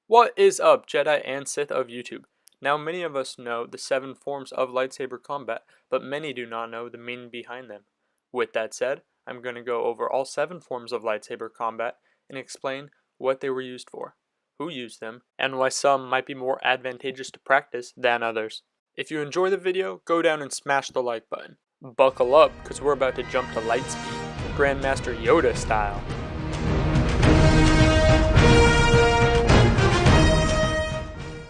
What is up, Jedi and Sith of YouTube? Now, many of us know the 7 forms of lightsaber combat, but many do not know the meaning behind them. With that said, I'm going to go over all 7 forms of lightsaber combat and explain what they were used for, who used them, and why some might be more advantageous to practice than others. If you enjoy the video, go down and smash the like button. Buckle up, because we're about to jump to light speed, Grandmaster Yoda style.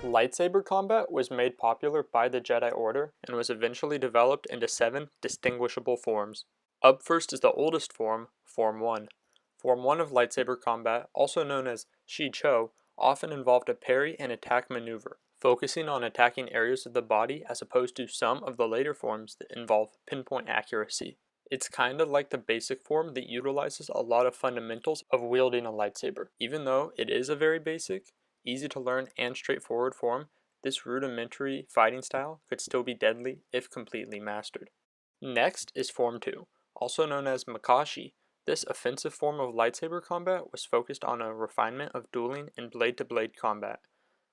Lightsaber combat was made popular by the Jedi Order and was eventually developed into 7 distinguishable forms. Up first is the oldest form, Form 1. Form 1 of lightsaber combat, also known as Shi-Cho, often involved a parry and attack maneuver, focusing on attacking areas of the body as opposed to some of the later forms that involve pinpoint accuracy. It's kinda like the basic form that utilizes a lot of fundamentals of wielding a lightsaber. Even though it is a very basic, easy to learn and straightforward form, this rudimentary fighting style could still be deadly if completely mastered. Next is Form 2, also known as Makashi. This offensive form of lightsaber combat was focused on a refinement of dueling and blade-to-blade combat.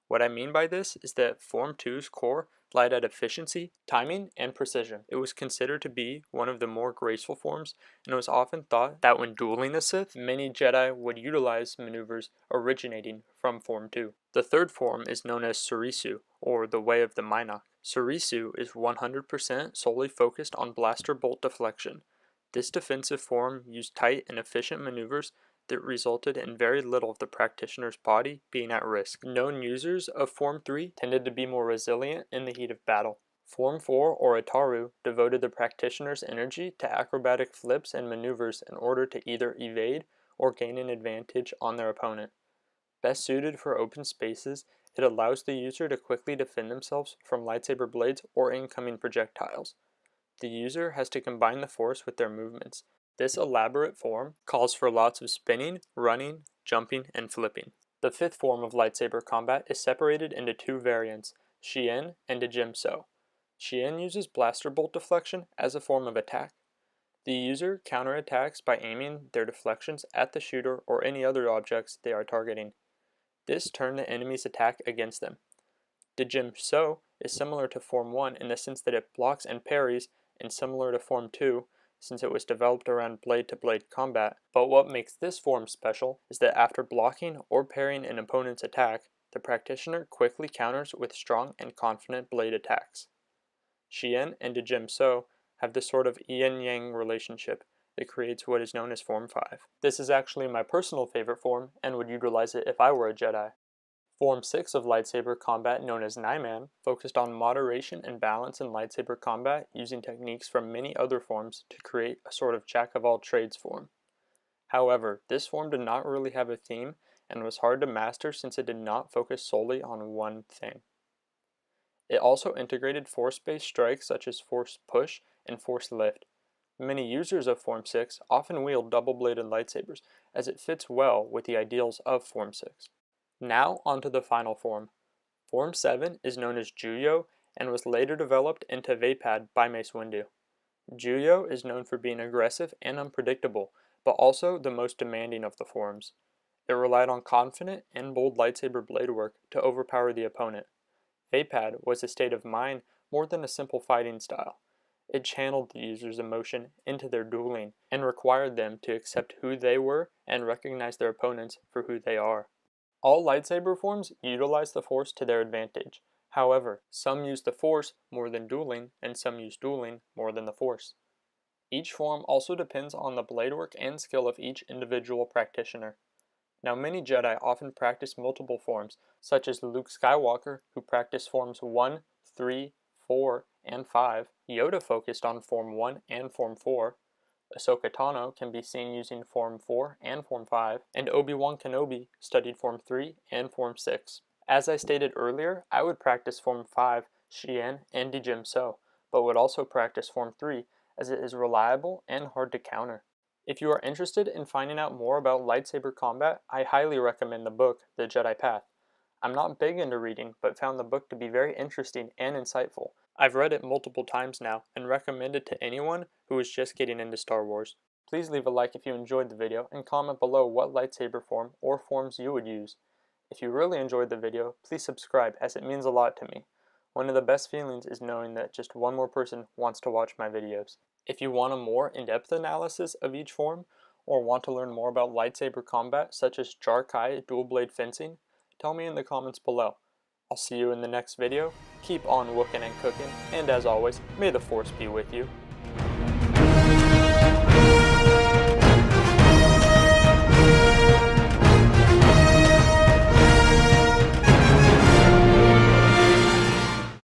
What I mean by this is that Form 2's core lied at efficiency, timing, and precision. It was considered to be one of the more graceful forms, and it was often thought that when dueling a Sith, many Jedi would utilize maneuvers originating from Form 2. The third form is known as Surisu, or the Way of the Mynock. Surisu is 100% solely focused on blaster bolt deflection. This defensive form used tight and efficient maneuvers that resulted in very little of the practitioner's body being at risk. Known users of Form 3 tended to be more resilient in the heat of battle. Form 4, or Ataru, devoted the practitioner's energy to acrobatic flips and maneuvers in order to either evade or gain an advantage on their opponent. Best suited for open spaces, it allows the user to quickly defend themselves from lightsaber blades or incoming projectiles. The user has to combine the force with their movements. This elaborate form calls for lots of spinning, running, jumping, and flipping. The fifth form of lightsaber combat is separated into 2 variants, Shien and Dijimso. Shien uses blaster bolt deflection as a form of attack. The user counterattacks by aiming their deflections at the shooter or any other objects they are targeting. This turns the enemy's attack against them. Dijimso is similar to Form 1 in the sense that it blocks and parries, and similar to Form 2 since it was developed around blade-to-blade combat, but what makes this form special is that after blocking or parrying an opponent's attack, the practitioner quickly counters with strong and confident blade attacks. Shien and Dijimso have this sort of yin-yang relationship that creates what is known as Form 5. This is actually my personal favorite form and would utilize it if I were a Jedi. Form 6 of lightsaber combat, known as Naiman, focused on moderation and balance in lightsaber combat using techniques from many other forms to create a sort of jack-of-all-trades form. However, this form did not really have a theme and was hard to master since it did not focus solely on one thing. It also integrated force-based strikes such as force push and force lift. Many users of Form 6 often wield double-bladed lightsabers as it fits well with the ideals of Form 6. Now onto the final form. Form 7 is known as Juyo and was later developed into Vaapad by Mace Windu. Juyo is known for being aggressive and unpredictable, but also the most demanding of the forms. It relied on confident and bold lightsaber blade work to overpower the opponent. Vaapad was a state of mind more than a simple fighting style. It channeled the user's emotion into their dueling and required them to accept who they were and recognize their opponents for who they are. All lightsaber forms utilize the Force to their advantage. However, some use the Force more than dueling, and some use dueling more than the Force. Each form also depends on the blade work and skill of each individual practitioner. Now, many Jedi often practice multiple forms, such as Luke Skywalker, who practiced forms 1, 3, 4, and 5. Yoda focused on Form 1 and Form 4. Ahsoka Tano can be seen using Form 4 and Form 5, and Obi-Wan Kenobi studied Form 3 and Form 6. As I stated earlier, I would practice Form 5, Shien, and Dijimso, but would also practice Form 3 as it is reliable and hard to counter. If you are interested in finding out more about lightsaber combat, I highly recommend the book, The Jedi Path. I'm not big into reading, but found the book to be very interesting and insightful. I've read it multiple times now and recommend it to anyone who is just getting into Star Wars. Please leave a like if you enjoyed the video and comment below what lightsaber form or forms you would use. If you really enjoyed the video, please subscribe as it means a lot to me. One of the best feelings is knowing that just one more person wants to watch my videos. If you want a more in-depth analysis of each form, or want to learn more about lightsaber combat such as Jar-Kai dual blade fencing, tell me in the comments below. I'll see you in the next video, keep on wookin' and cookin', and as always, may the Force be with you.